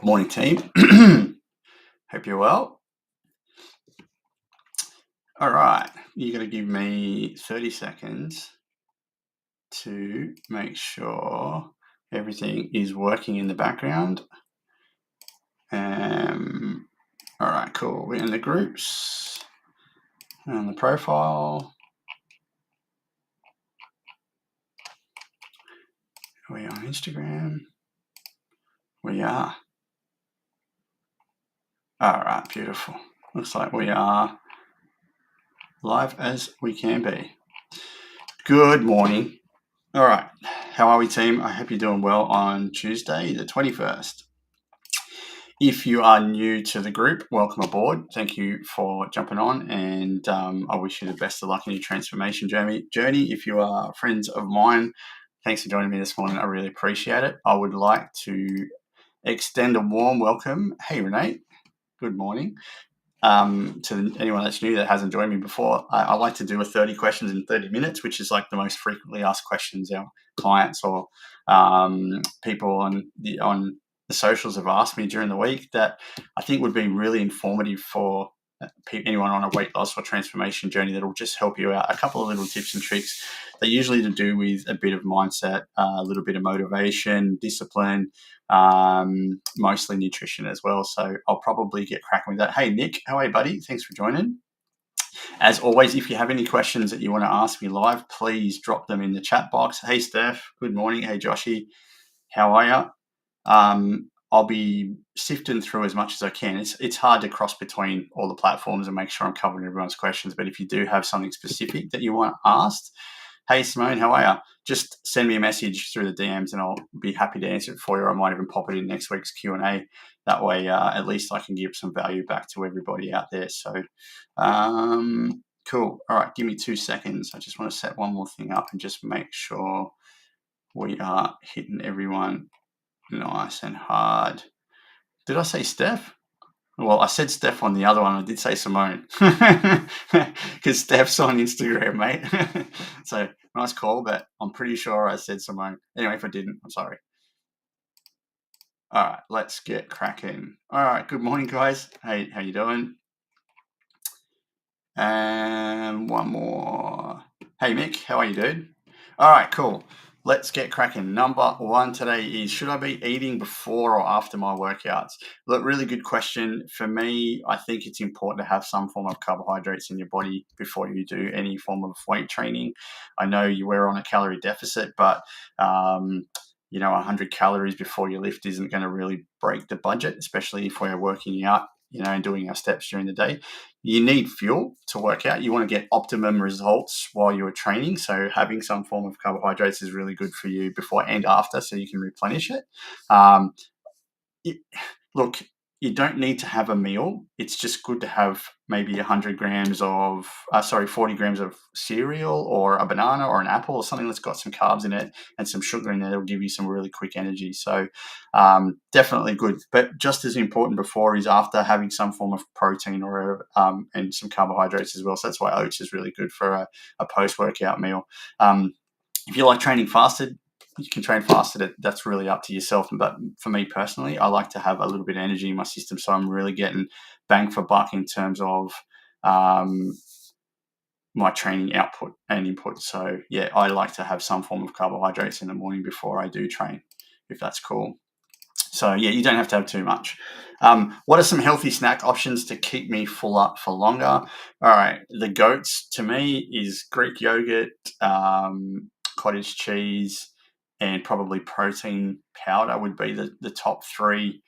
Morning, team. Hope you're well. All right, you're going to give me 30 seconds to make sure everything is working in the background. All right, cool. We're in the groups and the profile. Are we on Instagram? We are. All right, beautiful. Looks like we are live as we can be. Good morning. All right, how are we, team? I hope you're doing well on Tuesday, the 21st. If you are new to the group, welcome aboard. Thank you for jumping on, and I wish you the best of luck in your transformation journey. If you are friends of mine, thanks for joining me this morning. I really appreciate it. I would like to extend a warm welcome. Hey, Renee. Good morning. To anyone that's new that hasn't joined me before, I like to do a 30 questions in 30 minutes, which is like the most frequently asked questions our clients or people on the socials have asked me during the week that I think would be really informative for anyone on a weight loss or transformation journey that will just help you out. A couple of little tips and tricks. They're usually to do with a bit of mindset, a little bit of motivation, discipline, mostly nutrition as well. So I'll probably get cracking with that. Hey, Nick, how are you, buddy? Thanks for joining. As always, if you have any questions that you want to ask me live, please drop them in the chat box. Hey, Steph, good morning. Hey, Joshy, how are you? I'll be sifting through as much as I can. It's hard to cross between all the platforms and make sure I'm covering everyone's questions. But if you do have something specific that you want asked, hey, Simone, how are you? Just send me a message through the DMs and I'll be happy to answer it for you. I might even pop it in next week's Q&A. That way, at least I can give some value back to everybody out there. So, cool. All right, give me 2 seconds. I just want to set one more thing up and just make sure we are hitting everyone nice and hard. Did I say Steph? Well, I said Steph on the other one. I did say Simone because Steph's on Instagram, mate. So nice call, but I'm pretty sure I said Simone. Anyway, if I didn't, I'm sorry. All right, let's get cracking. All right, good morning, guys. Hey, how you doing? And one more. Hey, Mick, how are you, dude? All right, cool. Let's get cracking. Number one today is, should I be eating before or after my workouts? Look, really good question. For me, I think it's important to have some form of carbohydrates in your body before you do any form of weight training. I know you were on a calorie deficit, but 100 calories before you lift isn't going to really break the budget, especially if we're working out, and doing our steps during the day. You need fuel to work out. You want to get optimum results while you're training. So having some form of carbohydrates is really good for you before and after, so you can replenish it. Look, you don't need to have a meal. It's just good to have maybe 100 grams of, 40 grams of cereal or a banana or an apple or something that's got some carbs in it and some sugar in there that will give you some really quick energy. So definitely good. But just as important before is after having some form of protein or and some carbohydrates as well. So that's why oats is really good for a post-workout meal. If you like training fasted, you can train fasted. That's really up to yourself. But for me personally, I like to have a little bit of energy in my system, so I'm really getting bang for buck in terms of my training output and input. So yeah, I like to have some form of carbohydrates in the morning before I do train, if that's cool. So yeah, you don't have to have too much. What are some healthy snack options to keep me full up for longer? All right, the goats to me is Greek yogurt, cottage cheese, and probably protein powder would be the top three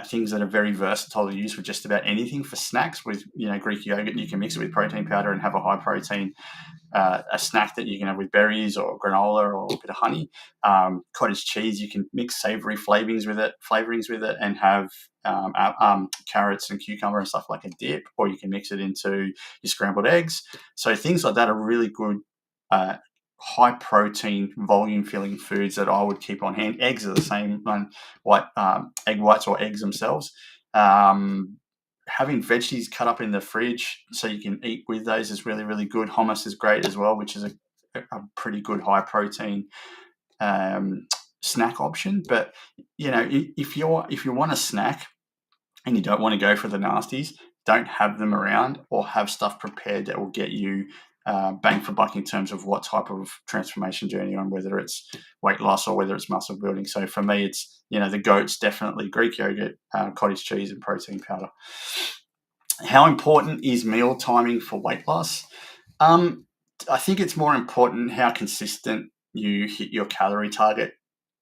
things that are very versatile to use for just about anything for snacks. With Greek yogurt, you can mix it with protein powder and have a high protein a snack that you can have with berries or granola or a bit of honey. Cottage cheese, you can mix savory flavorings with it, and have carrots and cucumber and stuff like a dip, or you can mix it into your scrambled eggs. So things like that are really good. High protein, volume filling foods that I would keep on hand. Eggs are the same one, egg whites or eggs themselves. Having veggies cut up in the fridge so you can eat with those is really, really good. Hummus is great as well, which is a pretty good high protein snack option. But if you want a snack and you don't want to go for the nasties, don't have them around, or have stuff prepared that will get you bang for buck in terms of what type of transformation journey you're on, whether it's weight loss or whether it's muscle building. So for me, it's the goat's definitely Greek yogurt, cottage cheese, and protein powder. How important is meal timing for weight loss? I think it's more important how consistent you hit your calorie target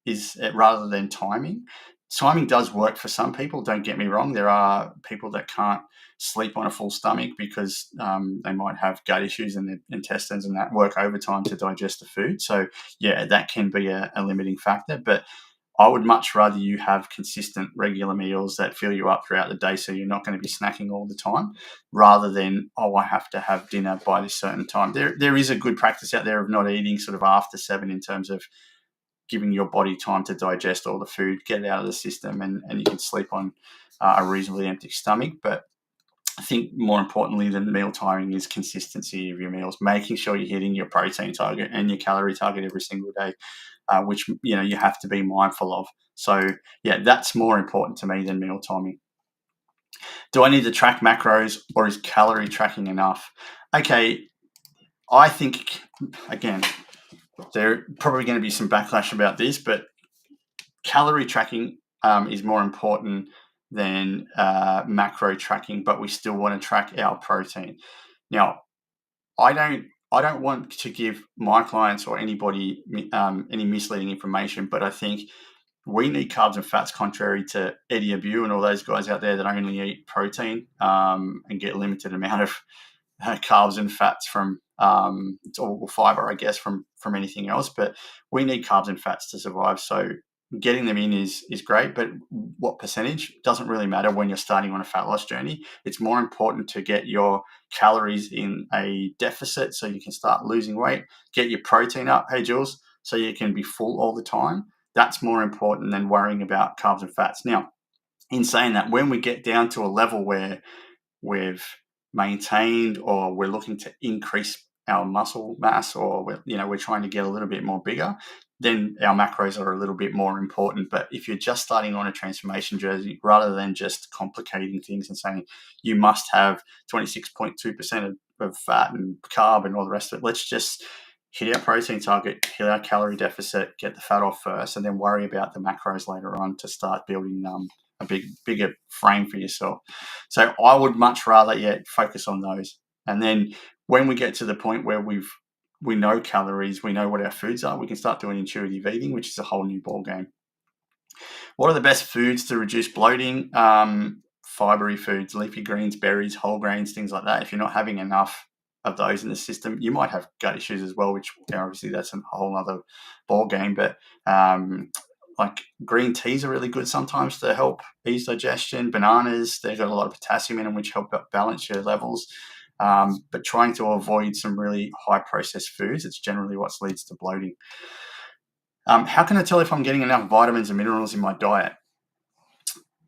is, rather than timing. Timing does work for some people. Don't get me wrong. There are people that can't sleep on a full stomach because they might have gut issues in their intestines and that work overtime to digest the food. So yeah, that can be a limiting factor. But I would much rather you have consistent, regular meals that fill you up throughout the day, so you're not going to be snacking all the time, rather than, I have to have dinner by this certain time. There is a good practice out there of not eating sort of after 7, in terms of giving your body time to digest all the food, get it out of the system, and you can sleep on a reasonably empty stomach. But I think more importantly than meal timing is consistency of your meals, making sure you're hitting your protein target and your calorie target every single day, which you have to be mindful of. So yeah, that's more important to me than meal timing. Do I need to track macros, or is calorie tracking enough? Okay, I think, again, there probably going to be some backlash about this, but calorie tracking is more important than macro tracking, but we still want to track our protein. Now, I don't want to give my clients or anybody any misleading information, but I think we need carbs and fats, contrary to Eddie Abu and all those guys out there that only eat protein and get limited amount of carbs and fats from or fiber, I guess, from anything else. But we need carbs and fats to survive. So getting them in is great, but what percentage doesn't really matter when you're starting on a fat loss journey. It's more important to get your calories in a deficit so you can start losing weight, get your protein up, hey Jules, so you can be full all the time. That's more important than worrying about carbs and fats. Now, in saying that, when we get down to a level where we've maintained, or we're looking to increase our muscle mass, or we're trying to get a little bit more bigger, then our macros are a little bit more important. But if you're just starting on a transformation journey, rather than just complicating things and saying you must have 26.2% of fat and carb and all the rest of it, let's just hit our protein target, hit our calorie deficit, get the fat off first, and then worry about the macros later on to start building a bigger frame for yourself. So I would much rather focus on those. And then when we get to the point where we know calories, we know what our foods are, we can start doing intuitive eating, which is a whole new ball game. What are the best foods to reduce bloating? Fibery foods, leafy greens, berries, whole grains, things like that. If you're not having enough of those in the system, you might have gut issues as well, which obviously that's a whole other ball game. But like green teas are really good sometimes to help ease digestion. Bananas, they've got a lot of potassium in them, which help balance your levels. But trying to avoid some really high processed foods, it's generally what leads to bloating. How can I tell if I'm getting enough vitamins and minerals in my diet?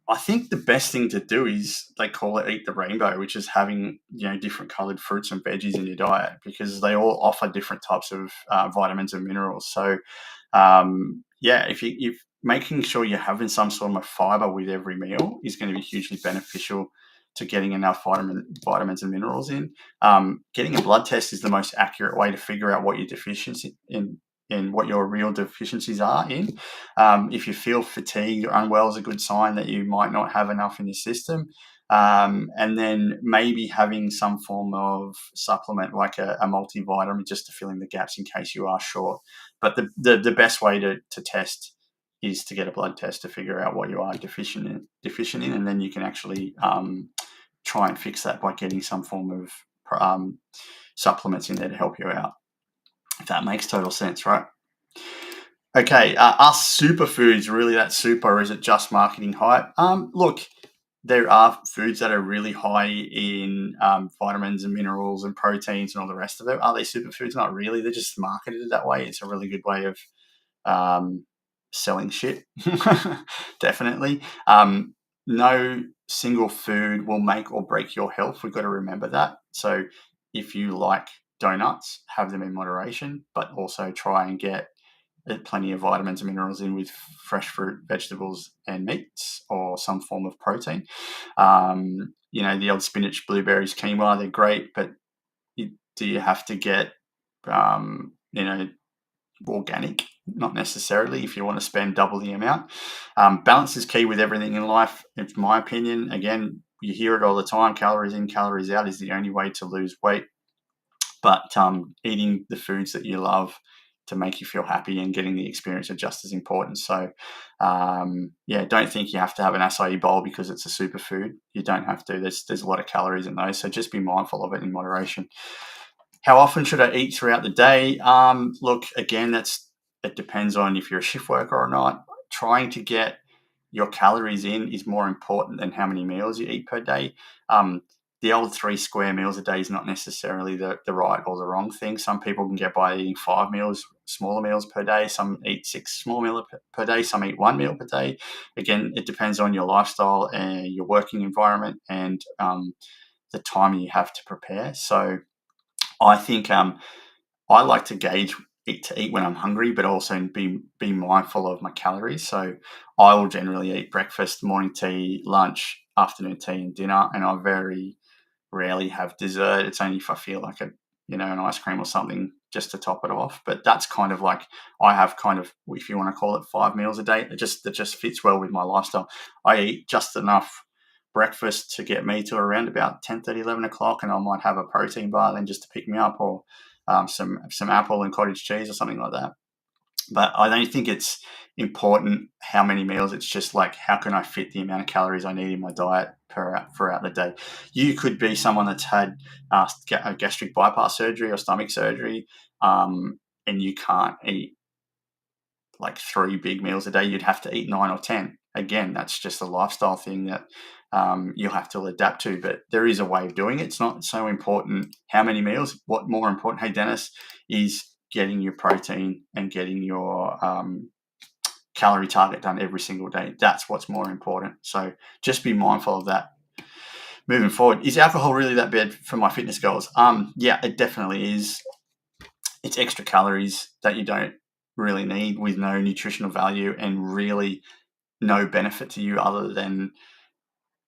I think the best thing to do is, they call it eat the rainbow, which is having different coloured fruits and veggies in your diet, because they all offer different types of vitamins and minerals. So if making sure you're having some sort of fiber with every meal is going to be hugely beneficial to getting enough vitamins and minerals in. Getting a blood test is the most accurate way to figure out what your deficiency in what your real deficiencies are in. If you feel fatigued or unwell, is a good sign that you might not have enough in your system. And then maybe having some form of supplement like a multivitamin, just to fill in the gaps in case you are short. But the best way to test is to get a blood test to figure out what you are deficient in, and then you can actually try and fix that by getting some form of supplements in there to help you out. If that makes total sense, right? Okay, are superfoods really that super, or is it just marketing hype? Look, there are foods that are really high in vitamins and minerals and proteins and all the rest of it. Are they superfoods? Not really. They're just marketed that way. It's a really good way of selling shit. Definitely. No single food will make or break your health. We've got to remember that. So if you like donuts, have them in moderation, but also try and get plenty of vitamins and minerals in with fresh fruit, vegetables, and meats, or some form of protein. The old spinach, blueberries, quinoa, they're great, but do you have to get, organic? Not necessarily if you want to spend double the amount. Balance is key with everything in life. It's my opinion. Again, you hear it all the time, calories in, calories out is the only way to lose weight. But eating the foods that you love to make you feel happy and getting the experience are just as important. So, don't think you have to have an acai bowl because it's a superfood. You don't have to. There's a lot of calories in those, so just be mindful of it in moderation. How often should I eat throughout the day? Look, again, it depends on if you're a shift worker or not. Trying to get your calories in is more important than how many meals you eat per day. The old 3 square meals a day is not necessarily the right or the wrong thing. Some people can get by eating 5 meals, smaller meals per day. Some eat 6 small meals per day. Some eat 1 meal per day. Again, it depends on your lifestyle and your working environment and the time you have to prepare. So I think I like to eat when I'm hungry, but also be mindful of my calories. So I will generally eat breakfast, morning tea, lunch, afternoon tea, and dinner, and I very rarely have dessert. It's only if I feel like an ice cream or something just to top it off. But that's kind of like I have kind of, if you want to call it, 5 meals a day. It just fits well with my lifestyle. I eat just enough breakfast to get me to around about 10:30, 11 o'clock, and I might have a protein bar then just to pick me up, or some apple and cottage cheese or something like that. But I don't think it's important how many meals. It's just like, how can I fit the amount of calories I need in my diet throughout the day? You could be someone that's had a gastric bypass surgery or stomach surgery, and you can't eat like 3 big meals a day. You'd have to eat 9 or 10. Again, that's just a lifestyle thing that you'll have to adapt to. But there is a way of doing it. It's not so important how many meals. What more important, hey Dennis, is getting your protein and getting your calorie target done every single day. That's what's more important. So just be mindful of that moving forward. Is alcohol really that bad for my fitness goals? Yeah, it definitely is. It's extra calories that you don't really need with no nutritional value and really no benefit to you other than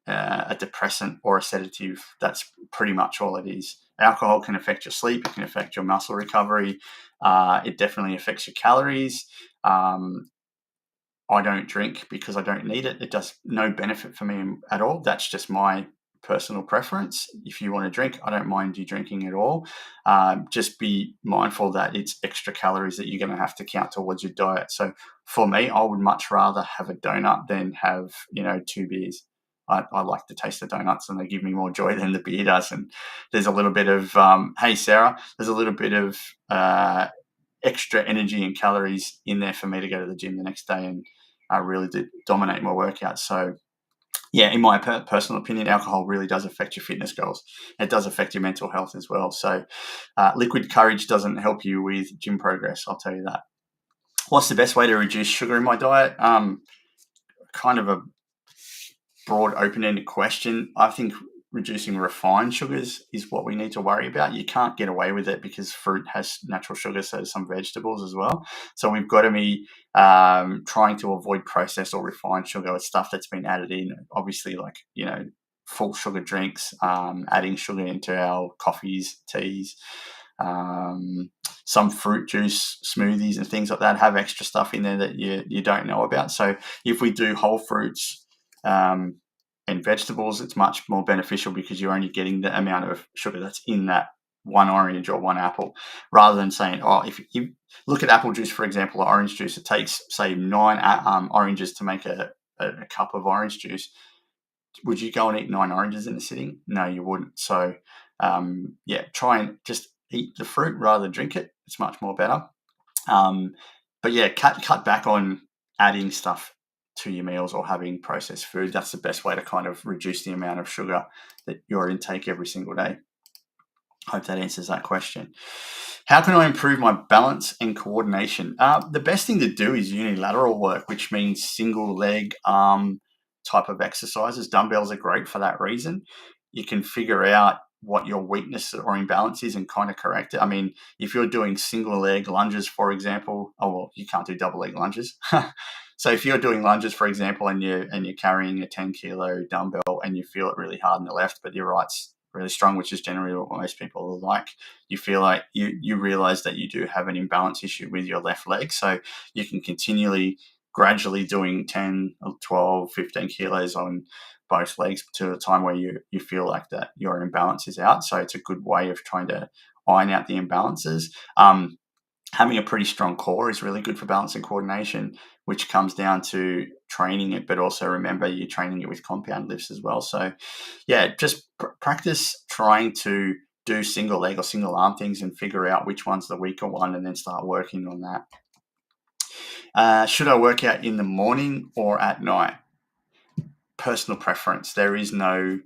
a depressant or a sedative. That's pretty much all it is. Alcohol can affect your sleep. It can affect your muscle recovery. It definitely affects your calories. I don't drink because I don't need it. It does no benefit for me at all. That's just my personal preference. If you want to drink, I don't mind you drinking at all. Just be mindful that it's extra calories that you're going to have to count towards your diet. So for me, I would much rather have a donut than have 2 beers. I like the taste of donuts, and they give me more joy than the beer does. And there's a little bit of hey Sarah, there's a little bit of extra energy and calories in there for me to go to the gym the next day and really did dominate my workout. So yeah, in my personal opinion, alcohol really does affect your fitness goals. It does affect your mental health as well. So liquid courage doesn't help you with gym progress, I'll tell you that. What's the best way to reduce sugar in my diet? Kind of a broad, open-ended question. I think reducing refined sugars is what we need to worry about. You can't get away with it because fruit has natural sugar, so does some vegetables as well. So we've got to be trying to avoid processed or refined sugar with stuff that's been added in. Obviously, like, full sugar drinks, adding sugar into our coffees, teas, some fruit juice smoothies and things like that have extra stuff in there that you don't know about. So if we do whole fruits, and vegetables, it's much more beneficial because you're only getting the amount of sugar that's in that one orange or one apple, rather than saying, if you look at apple juice, for example, or orange juice, it takes, say, 9 oranges to make a cup of orange juice. Would you go and eat 9 oranges in a sitting? No, you wouldn't. So, try and just eat the fruit rather than drink it. It's much more better. But yeah, cut back on adding stuff to your meals or having processed food. That's the best way to kind of reduce the amount of sugar that you're intake every single day. Hope that answers that question. How can I improve my balance and coordination? The best thing to do is unilateral work, which means single leg arm type of exercises. Dumbbells are great for that reason. You can figure out what your weakness or imbalance is and kind of correct it. I mean, if you're doing single leg lunges, for example, you can't do double leg lunges. So if you're doing lunges, for example, and you're carrying a 10 kilo dumbbell and you feel it really hard in the left, but your right's really strong, which is generally what most people are like, you feel like you realize that you do have an imbalance issue with your left leg. So you can continually, gradually doing 10, 12, 15 kilos on both legs to a time where you feel like that your imbalance is out. So it's a good way of trying to iron out the imbalances. Having a pretty strong core is really good for balance and coordination, which comes down to training it, but also remember you're training it with compound lifts as well. So yeah, just practice trying to do single leg or single arm things and figure out which one's the weaker one and then start working on that. Should I work out in the morning or at night? Personal preference. There is no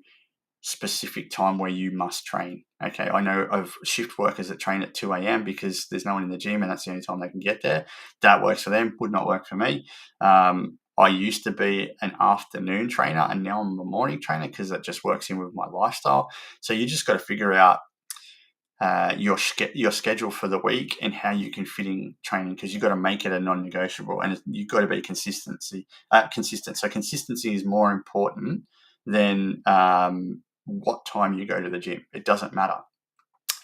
specific time where you must train. Okay, I know of shift workers that train at 2 a.m. because there's no one in the gym and that's the only time they can get there. That works for them, would not work for me. I used to be an afternoon trainer and now I'm a morning trainer because that just works in with my lifestyle. So you just got to figure out your schedule for the week and how you can fit in training, because you've got to make it a non-negotiable and you've got to be consistent. So consistency is more important than what time you go to the gym. It doesn't matter.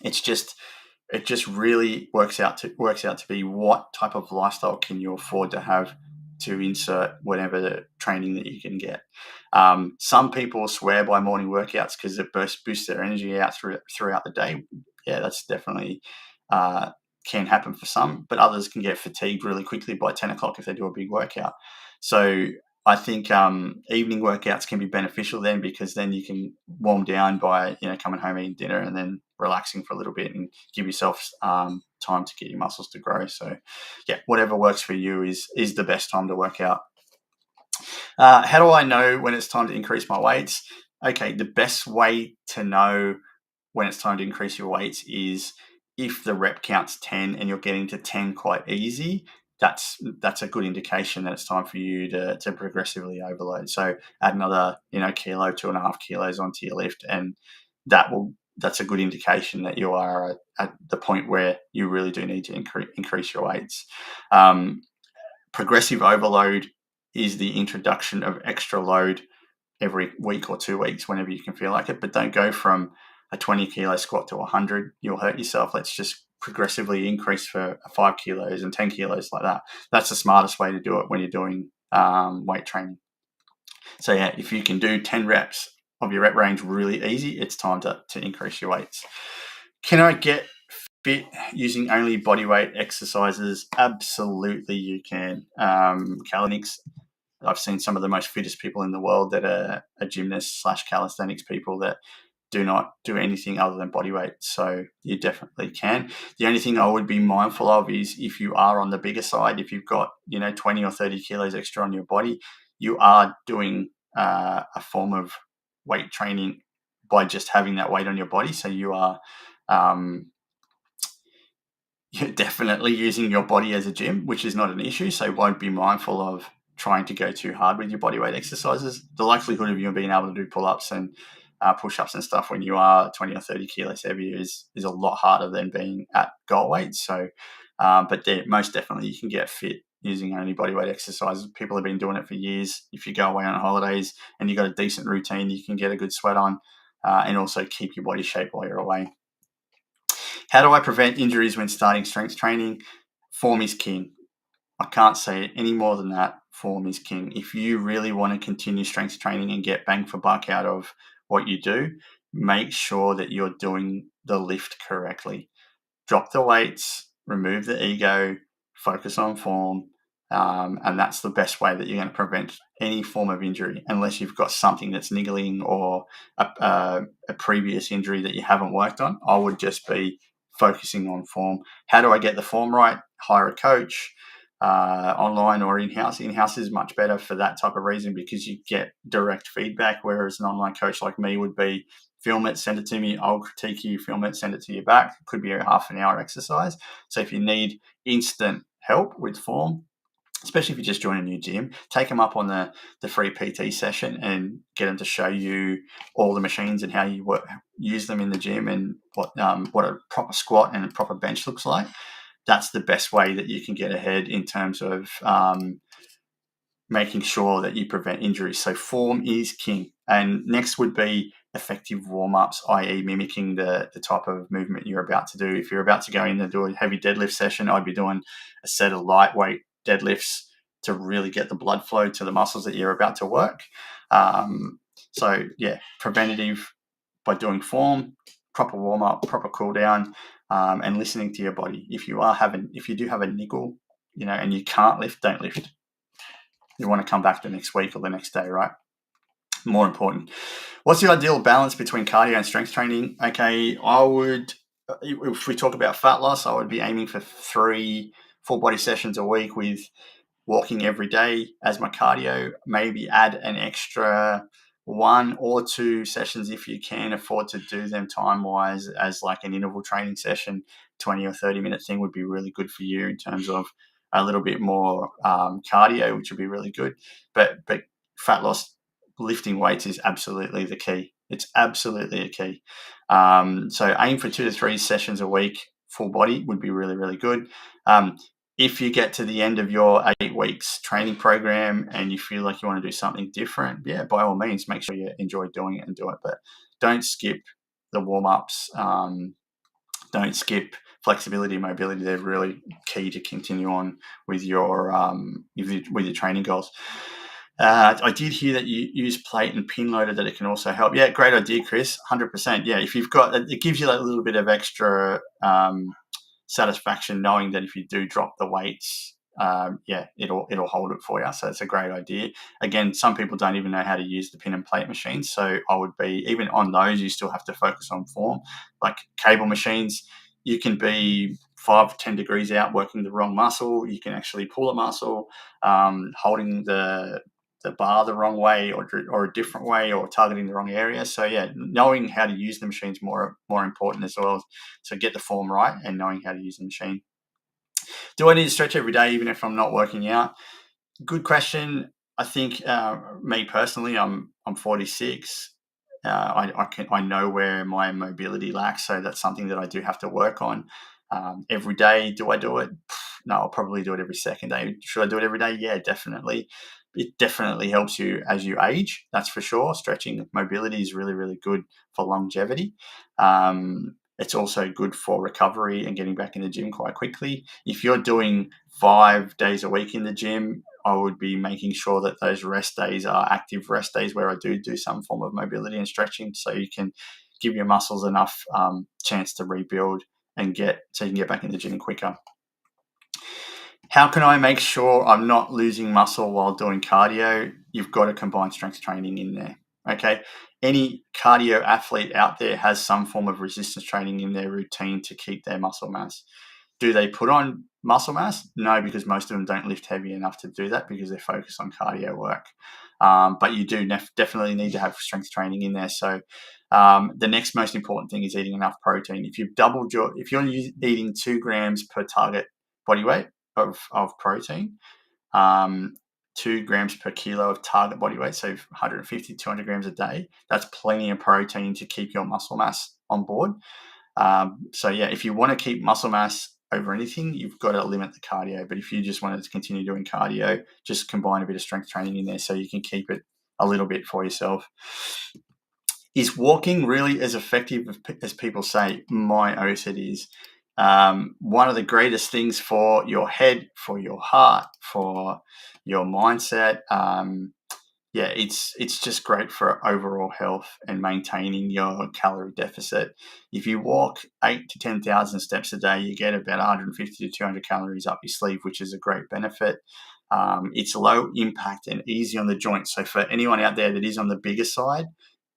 It just really works out to be what type of lifestyle can you afford to have to insert whatever the training that you can get. Some people swear by morning workouts because it boosts their energy out throughout the day. Yeah, that's definitely can happen for some, but others can get fatigued really quickly by 10 o'clock if they do a big workout. So I think evening workouts can be beneficial then, because then you can warm down by coming home, eating dinner, and then relaxing for a little bit and give yourself time to get your muscles to grow. So yeah, whatever works for you is the best time to work out. How do I know when it's time to increase my weights? Okay, the best way to know when it's time to increase your weights is if the rep count's 10 and you're getting to 10 quite easy. That's a good indication that it's time for you to progressively overload. So add another kilo, 2.5 kilos onto your lift, and that's a good indication that you are at the point where you really do need to increase your weights. Progressive overload is the introduction of extra load every week or 2 weeks, whenever you can feel like it, but don't go from a 20 kilo squat to 100. You'll hurt yourself. Let's just progressively increase for 5 kilos and 10 kilos like that. That's the smartest way to do it when you're doing weight training. So yeah, if you can do 10 reps of your rep range really easy, it's time to increase your weights. Can I get fit using only bodyweight exercises? Absolutely you can. Calisthenics, I've seen some of the most fittest people in the world that are gymnasts / calisthenics people that do not do anything other than body weight. So you definitely can. The only thing I would be mindful of is if you are on the bigger side, if you've got 20 or 30 kilos extra on your body, you are doing a form of weight training by just having that weight on your body. So you are you're definitely using your body as a gym, which is not an issue. So won't be mindful of trying to go too hard with your bodyweight exercises. The likelihood of you being able to do pull-ups and push-ups and stuff when you are 20 or 30 kilos heavier is a lot harder than being at goal weight. So, but most definitely you can get fit using only bodyweight exercises. People have been doing it for years. If you go away on holidays and you've got a decent routine, you can get a good sweat on and also keep your body shape while you're away. How do I prevent injuries when starting strength training? Form is king. I can't say it any more than that. Form is king. If you really want to continue strength training and get bang for buck out of what you do, make sure that you're doing the lift correctly. Drop the weights, remove the ego, focus on form, and that's the best way that you're going to prevent any form of injury, unless you've got something that's niggling or a previous injury that you haven't worked on. I would just be focusing on form. How do I get the form right? Hire a coach. Online or in-house. In-house is much better for that type of reason because you get direct feedback, whereas an online coach like me would be film it, send it to me, I'll critique you, film it, send it to you back. It could be a half an hour exercise. So if you need instant help with form, especially if you just join a new gym, take them up on the free PT session and get them to show you all the machines and how you use them in the gym, and what a proper squat and a proper bench looks like. That's the best way that you can get ahead in terms of making sure that you prevent injuries. So form is king. And next would be effective warm-ups, i.e. mimicking the type of movement you're about to do. If you're about to go in and do a heavy deadlift session, I'd be doing a set of lightweight deadlifts to really get the blood flow to the muscles that you're about to work. So yeah, preventative by doing form, proper warm-up, proper cool down, and listening to your body. If you do have a nickel, and you can't lift, don't lift. You want to come back the next week or the next day, right? More important. What's the ideal balance between cardio and strength training? Okay, if we talk about fat loss, I would be aiming for 3 full body sessions a week with walking every day as my cardio. Maybe add an extra 1 or 2 sessions if you can afford to do them time-wise as like an interval training session. 20 or 30-minute thing would be really good for you in terms of a little bit more cardio, which would be really good. But fat loss, lifting weights is absolutely the key. It's absolutely a key. So aim for 2 to 3 sessions a week, full body would be really, really good. If you get to the end of your 8 weeks training program and you feel like you want to do something different, yeah, by all means, make sure you enjoy doing it and do it. But don't skip the warm-ups. Don't skip flexibility and mobility. They're really key to continue on with your training goals. I did hear that you use plate and pin loader, that it can also help. Yeah, great idea, Chris. 100%. Yeah, if you've got it, gives you that little bit of extra satisfaction knowing that if you do drop the weights, it'll hold it for you. So it's a great idea. Again, some people don't even know how to use the pin and plate machines. So I would be, even on those, you still have to focus on form. Like cable machines, you can be 5 to 10 degrees out working the wrong muscle. You can actually pull a muscle, holding the bar the wrong way or a different way, or targeting the wrong area. So yeah, knowing how to use the machine is more important as well. So get the form right and knowing how to use the machine. Do I need to stretch every day even if I'm not working out? Good question. I think me personally, I'm 46. I know where my mobility lacks, so that's something that I do have to work on. Every day, do I do it? No, I'll probably do it every second day. Should I do it every day? Yeah, definitely. It definitely helps you as you age, that's for sure. Stretching mobility is really, really good for longevity. It's also good for recovery and getting back in the gym quite quickly. If you're doing 5 days a week in the gym, I would be making sure that those rest days are active rest days where I do some form of mobility and stretching, so you can give your muscles enough chance to rebuild so you can get back in the gym quicker. How can I make sure I'm not losing muscle while doing cardio? You've got to combine strength training in there. Okay. Any cardio athlete out there has some form of resistance training in their routine to keep their muscle mass. Do they put on muscle mass? No, because most of them don't lift heavy enough to do that because they're focused on cardio work. But you do definitely need to have strength training in there. So the next most important thing is eating enough protein. If you're eating 2 grams per target body weight of protein, 2 grams per kilo of target body weight, so 150, 200 grams a day, that's plenty of protein to keep your muscle mass on board. So yeah, if you want to keep muscle mass over anything, you've got to limit the cardio. But if you just wanted to continue doing cardio, just combine a bit of strength training in there so you can keep it a little bit for yourself. Is walking really as effective as people say? My oath it is. One of the greatest things for your head, for your heart, for your mindset. It's just great for overall health and maintaining your calorie deficit. If you walk 8 to 10,000 steps a day, you get about 150 to 200 calories up your sleeve, which is a great benefit. It's low impact and easy on the joints. So for anyone out there that is on the bigger side,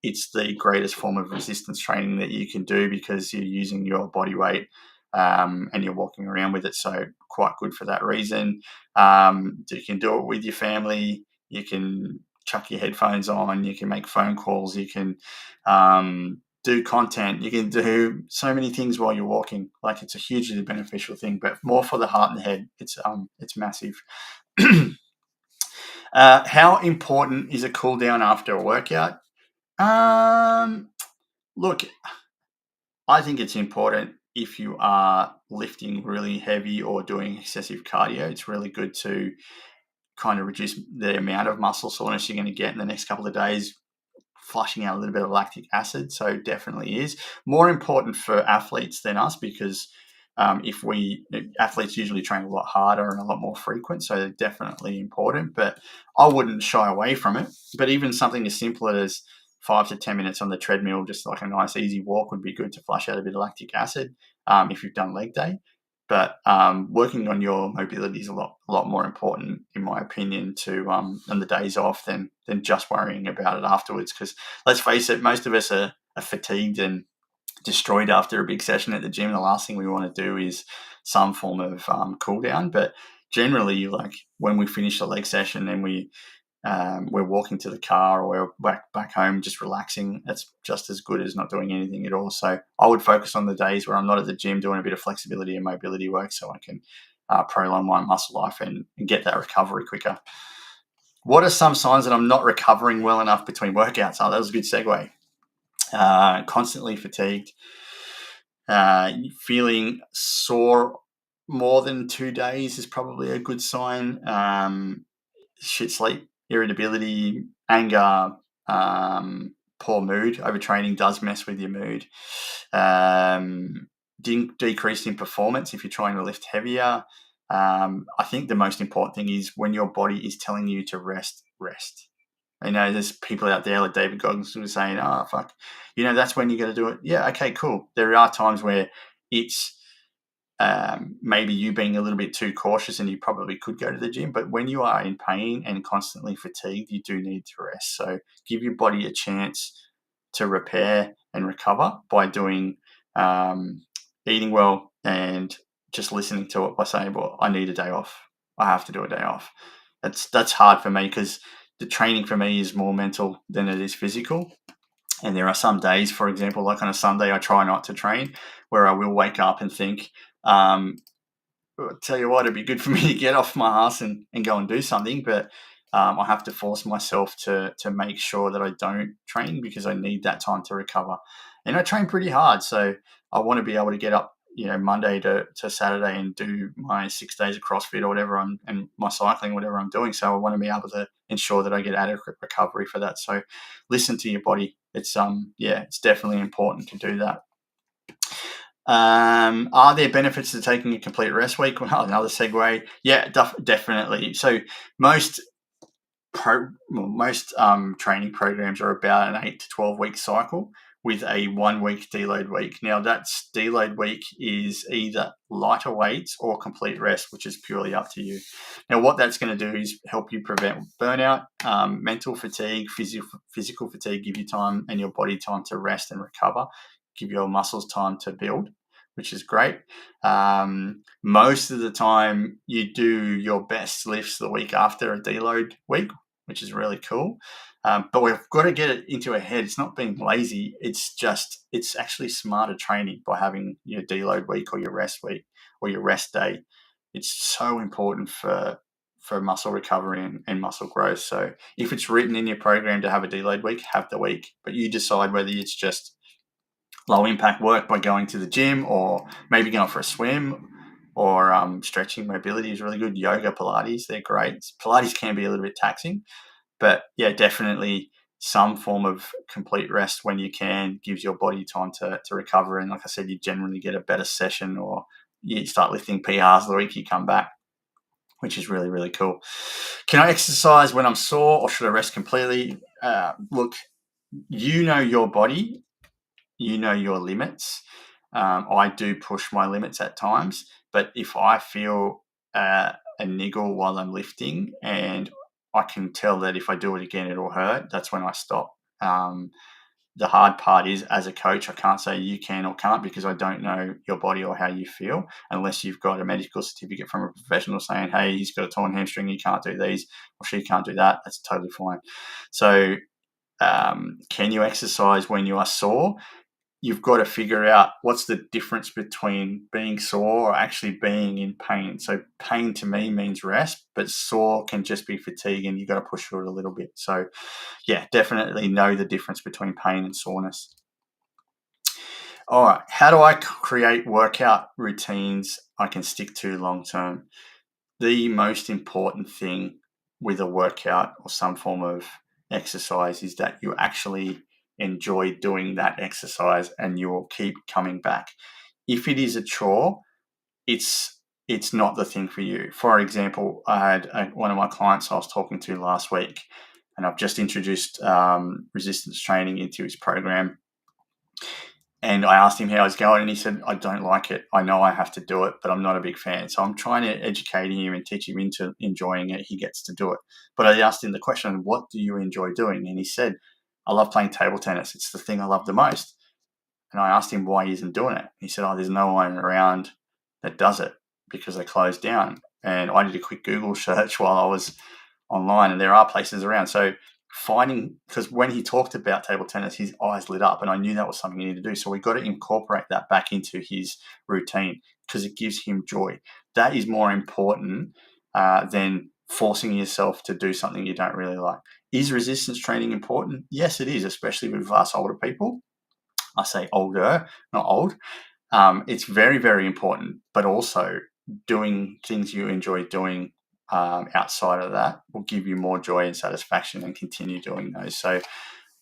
it's the greatest form of resistance training that you can do because you're using your body weight and you're walking around with it. So quite good for that reason. You can do it with your family. You can chuck your headphones on. You can make phone calls. You can do content. You can do so many things while you're walking. Like, it's a hugely beneficial thing, but more for the heart and the head. It's massive. How important is a cool down after a workout? Look, I think it's important if you are lifting really heavy or doing excessive cardio. It's really good to kind of reduce the amount of muscle soreness you're going to get in the next couple of days, flushing out a little bit of lactic acid. So definitely is more important for athletes than us because if we athletes usually train a lot harder and a lot more frequent, so they're definitely important. But I wouldn't shy away from it. But even something as simple as 5 to 10 minutes on the treadmill, just like a nice easy walk, would be good to flush out a bit of lactic acid if you've done leg day. But working on your mobility is a lot more important, in my opinion, to on the days off than just worrying about it afterwards. Because let's face it, most of us are fatigued and destroyed after a big session at the gym. The last thing we want to do is some form of cool down. But generally, like when we finish the leg session and we're walking to the car or we're back home just relaxing, that's just as good as not doing anything at all. So I would focus on the days where I'm not at the gym doing a bit of flexibility and mobility work so I can prolong my muscle life and get that recovery quicker. What are some signs that I'm not recovering well enough between workouts? Oh, that was a good segue. Constantly fatigued, feeling sore more than 2 days is probably a good sign. Shit sleep, irritability, anger, poor mood. Overtraining does mess with your mood. Decrease in performance if you're trying to lift heavier. I think the most important thing is when your body is telling you to rest, rest. I know there's people out there like David Goggins who are saying, "Oh fuck, that's when you got to do it." Yeah, okay, cool. There are times where it's maybe you being a little bit too cautious and you probably could go to the gym. But when you are in pain and constantly fatigued, you do need to rest. So give your body a chance to repair and recover by doing eating well and just listening to it by saying, well, I need a day off. I have to do a day off. That's hard for me because the training for me is more mental than it is physical. And there are some days, for example, like on a Sunday, I try not to train, where I will wake up and think, I'll tell you what, it'd be good for me to get off my ass and go and do something. But I have to force myself to make sure that I don't train because I need that time to recover. And I train pretty hard. So I want to be able to get up, Monday to Saturday and do my 6 days of CrossFit or whatever and my cycling, whatever I'm doing. So I want to be able to ensure that I get adequate recovery for that. So listen to your body. It's it's definitely important to do that. Are there benefits to taking a complete rest week? Well, another segue. Yeah, definitely. So most training programs are about an 8 to 12 week cycle with a 1 week deload week. Now, that's deload week is either lighter weights or complete rest, which is purely up to you. Now, what that's going to do is help you prevent burnout, mental fatigue, physical fatigue, give you time and your body time to rest and recover, give your muscles time to build, which is great. Most of the time, you do your best lifts the week after a deload week, which is really cool. But we've got to get it into our head. It's not being lazy. It's actually smarter training by having your deload week or your rest week or your rest day. It's so important for muscle recovery and muscle growth. So if it's written in your program to have a deload week, have the week. But you decide whether it's just low impact work by going to the gym or maybe going for a swim or stretching. Mobility is really good. Yoga, Pilates, they're great. Pilates can be a little bit taxing, but yeah, definitely some form of complete rest when you can gives your body time to recover. And like I said, you generally get a better session or you start lifting PRs the week you come back, which is really, really cool. Can I exercise when I'm sore or should I rest completely? Look, you know your body. You know your limits. I do push my limits at times, but if I feel a niggle while I'm lifting and I can tell that if I do it again, it'll hurt, that's when I stop. The hard part is, as a coach, I can't say you can or can't because I don't know your body or how you feel unless you've got a medical certificate from a professional saying, hey, he's got a torn hamstring, he can't do these, or she can't do that. That's totally fine. So can you exercise when you are sore? you've got to figure out what's the difference between being sore or actually being in pain. So pain to me means rest, but sore can just be fatigue, and you've got to push through it a little bit. So yeah, definitely know the difference between pain and soreness. All right, how do I create workout routines I can stick to long term? The most important thing with a workout or some form of exercise is that you actually enjoy doing that exercise and you will keep coming back. If it is a chore, it's not the thing for you. For example, I had one of my clients I was talking to last week, and I've just introduced resistance training into his program. And I asked him how it's going, and he said, I don't like it. I know I have to do it, but I'm not a big fan. So I'm trying to educate him and teach him into enjoying it. He gets to do it. But I asked him the question, what do you enjoy doing? And he said, I love playing table tennis. It's the thing I love the most. And I asked him why he isn't doing it. He said, there's no one around that does it because they closed down. And I did a quick Google search while I was online, and there are places around. So finding, because when he talked about table tennis, his eyes lit up, and I knew that was something he needed to do. So we got to incorporate that back into his routine because it gives him joy. That is more important than forcing yourself to do something you don't really like. Is resistance training important? Yes, it is, especially with us older people. I say older, not old. It's very, very important, but also doing things you enjoy doing outside of that will give you more joy and satisfaction and continue doing those. So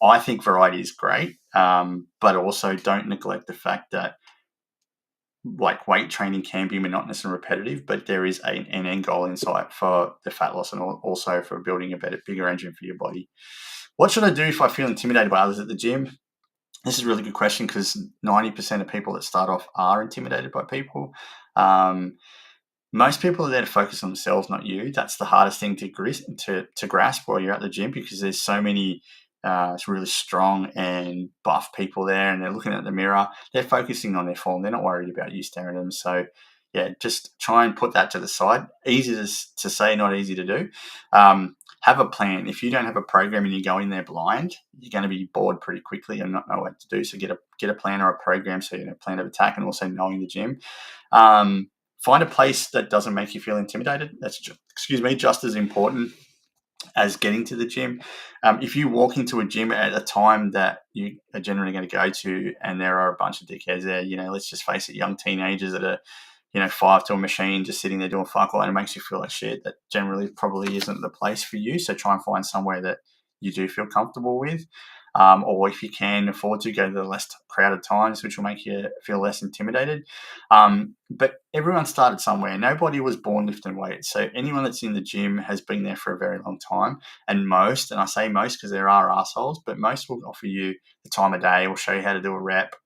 I think variety is great, but also don't neglect the fact that like weight training can be monotonous and repetitive, but there is an end goal in sight for the fat loss and also for building a bigger engine for your body. What should I do if I feel intimidated by others at the gym? This is a really good question because 90% of people that start off are intimidated by people. Most people are there to focus on themselves, not you. That's the hardest thing to grasp while you're at the gym because there's so many really strong and buff people there, and they're looking at the mirror. They're focusing on their form. They're not worried about you staring at them. So, yeah, just try and put that to the side. Easy to say, not easy to do. Have a plan. If you don't have a program and you go in there blind, you're going to be bored pretty quickly and not know what to do. So get a plan or a program so you know plan of attack, and also knowing the gym. Find a place that doesn't make you feel intimidated. That's just as important as getting to the gym. If you walk into a gym at a time that you are generally going to go to, and there are a bunch of dickheads there, let's just face it, young teenagers that are 5 to a machine, just sitting there doing fuck all, and it makes you feel like shit. That generally probably isn't the place for you. So try and find somewhere that you do feel comfortable with. Or if you can afford to, go to the less crowded times, which will make you feel less intimidated. But everyone started somewhere. Nobody was born lifting weights. So anyone that's in the gym has been there for a very long time. And I say most because there are assholes, but most will offer you the time of day, will show you how to do a rep,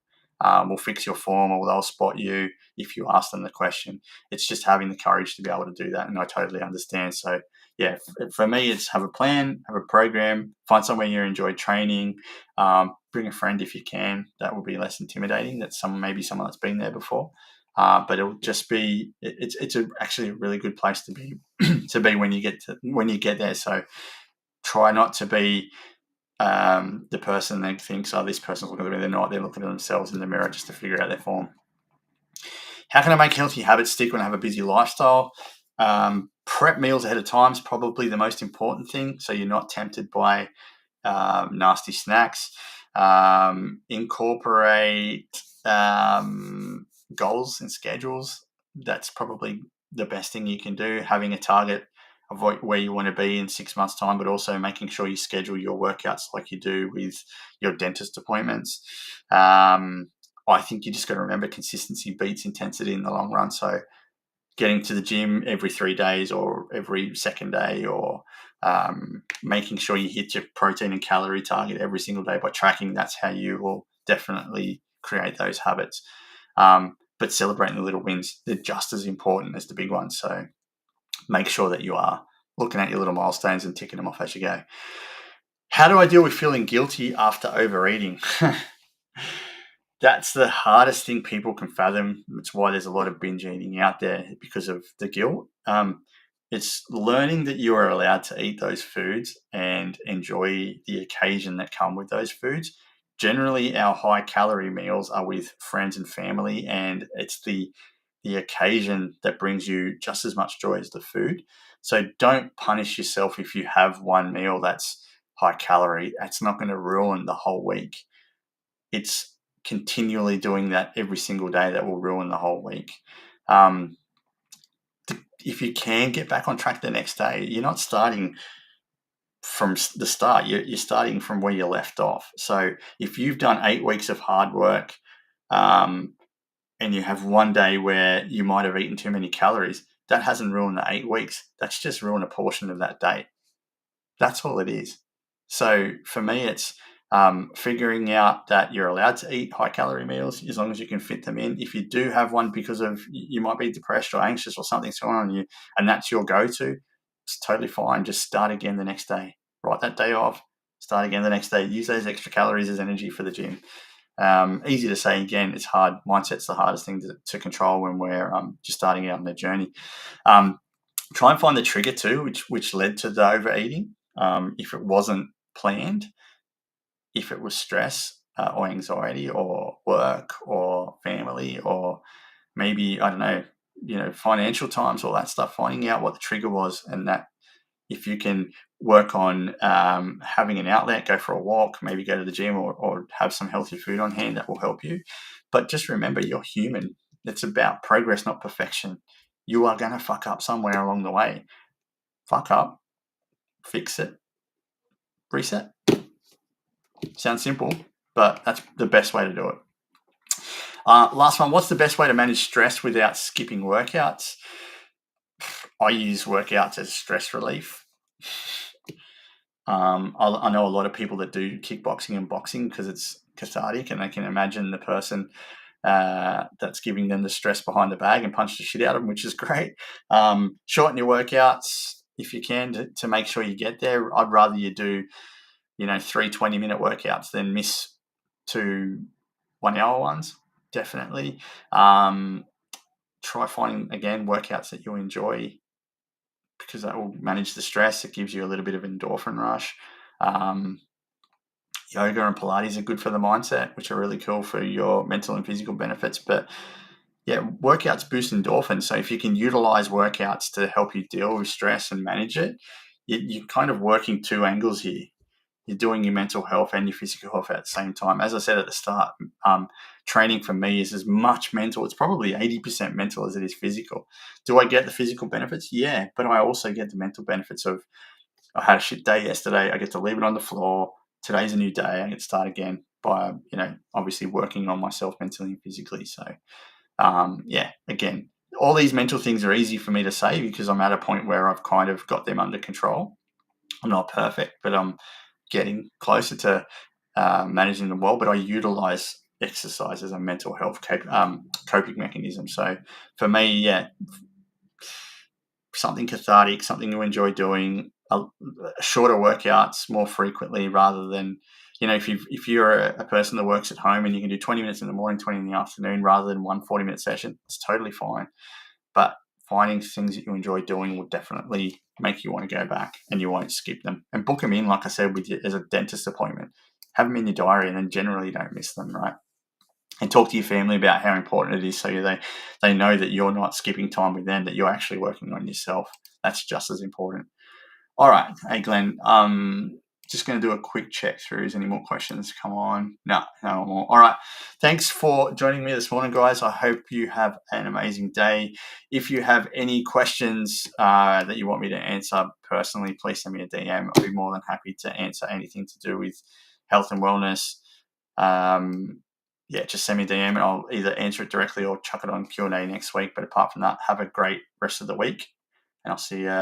will fix your form, or they'll spot you if you ask them the question. It's just having the courage to be able to do that. And I totally understand. So yeah, for me, it's have a plan, have a program, find somewhere you enjoy training, bring a friend if you can. That will be less intimidating. That's maybe someone that's been there before. But it'll just be it's actually a really good place to be to be when you get there. So try not to be the person that thinks, this person's looking at me. They're not. They're looking at themselves in the mirror just to figure out their form. How can I make healthy habits stick when I have a busy lifestyle? Prep meals ahead of time is probably the most important thing, so you're not tempted by nasty snacks. Incorporate goals and schedules. That's probably the best thing you can do. Having a target of where you want to be in 6 months' time, but also making sure you schedule your workouts like you do with your dentist appointments. I think you just got to remember consistency beats intensity in the long run. So getting to the gym every 3 days or every second day, or making sure you hit your protein and calorie target every single day by tracking, that's how you will definitely create those habits. But celebrating the little wins, they're just as important as the big ones. So make sure that you are looking at your little milestones and ticking them off as you go. How do I deal with feeling guilty after overeating? That's the hardest thing people can fathom. It's why there's a lot of binge eating out there, because of the guilt. It's learning that you are allowed to eat those foods and enjoy the occasion that come with those foods. generally our high calorie meals are with friends and family, and it's the occasion that brings you just as much joy as the food. So don't punish yourself if you have one meal that's high calorie. It's not going to ruin the whole week. It's continually doing that every single day that will ruin the whole week. Um, if you can get back on track the next day, you're not starting from the start. You're starting from where you left off. So if you've done 8 weeks of hard work, um, and you have one day where you might have eaten too many calories, that hasn't ruined the 8 weeks. That's just ruined a portion of that day. That's all it is. So for me, it's figuring out that you're allowed to eat high calorie meals as long as you can fit them in. If you do have one because of you might be depressed or anxious or something's going on you, and that's your go-to, it's totally fine. Just start again the next day. Write that day off. Start again the next day. Use those extra calories as energy for the gym. Easy to say again, it's hard. Mindset's the hardest thing to control when we're just starting out on the journey. Try and find the trigger too, which led to the overeating. If it wasn't planned, if it was stress or anxiety or work or family or maybe I don't know, financial times, all that stuff. Finding out what the trigger was, and that if you can work on having an outlet, go for a walk, maybe go to the gym or have some healthy food on hand, that will help you. But just remember, you're human. It's about progress, not perfection. You are going to fuck up somewhere along the way. Fuck up, fix it, reset. Sounds simple, but that's the best way to do it. Last one, what's the best way to manage stress without skipping workouts? I use workouts as stress relief. I know a lot of people that do kickboxing and boxing because it's cathartic, and they can imagine the person that's giving them the stress behind the bag and punch the shit out of them, which is great. Shorten your workouts if you can to make sure you get there. I'd rather you do 3 20-minute workouts than miss 2 1-hour ones, definitely. Try finding, again, workouts that you enjoy, because that will manage the stress. It gives you a little bit of endorphin rush. Yoga and Pilates are good for the mindset, which are really cool for your mental and physical benefits. But yeah, workouts boost endorphins. So if you can utilize workouts to help you deal with stress and manage it, you're kind of working 2 angles here. You're doing your mental health and your physical health at the same time. As I said at the start, training for me is as much mental. It's probably 80% mental as it is physical. Do I get the physical benefits? Yeah, but I also get the mental benefits of, I had a shit day yesterday. I get to leave it on the floor. Today's a new day. I get to start again by, obviously working on myself mentally and physically. So, again, all these mental things are easy for me to say because I'm at a point where I've kind of got them under control. I'm not perfect, but I'm getting closer to managing them well. But I utilize exercise as a mental health coping mechanism. So for me, yeah, something cathartic, something you enjoy doing, shorter workouts more frequently rather than, if you're a person that works at home and you can do 20 minutes in the morning, 20 in the afternoon rather than one 40-minute session, it's totally fine. But finding things that you enjoy doing will definitely make you want to go back, and you won't skip them. And book them in, like I said, with you as a dentist appointment. Have them in your diary, and then generally don't miss them, right? And talk to your family about how important it is, so they know that you're not skipping time with them, that you're actually working on yourself. That's just as important. All right. Hey, Glenn, just going to do a quick check through. Is any more questions? Come on. No more. All right. Thanks for joining me this morning, guys. I hope you have an amazing day. If you have any questions that you want me to answer personally, please send me a DM. I'll be more than happy to answer anything to do with health and wellness. Just send me a DM and I'll either answer it directly or chuck it on Q&A next week. But apart from that, have a great rest of the week, and I'll see you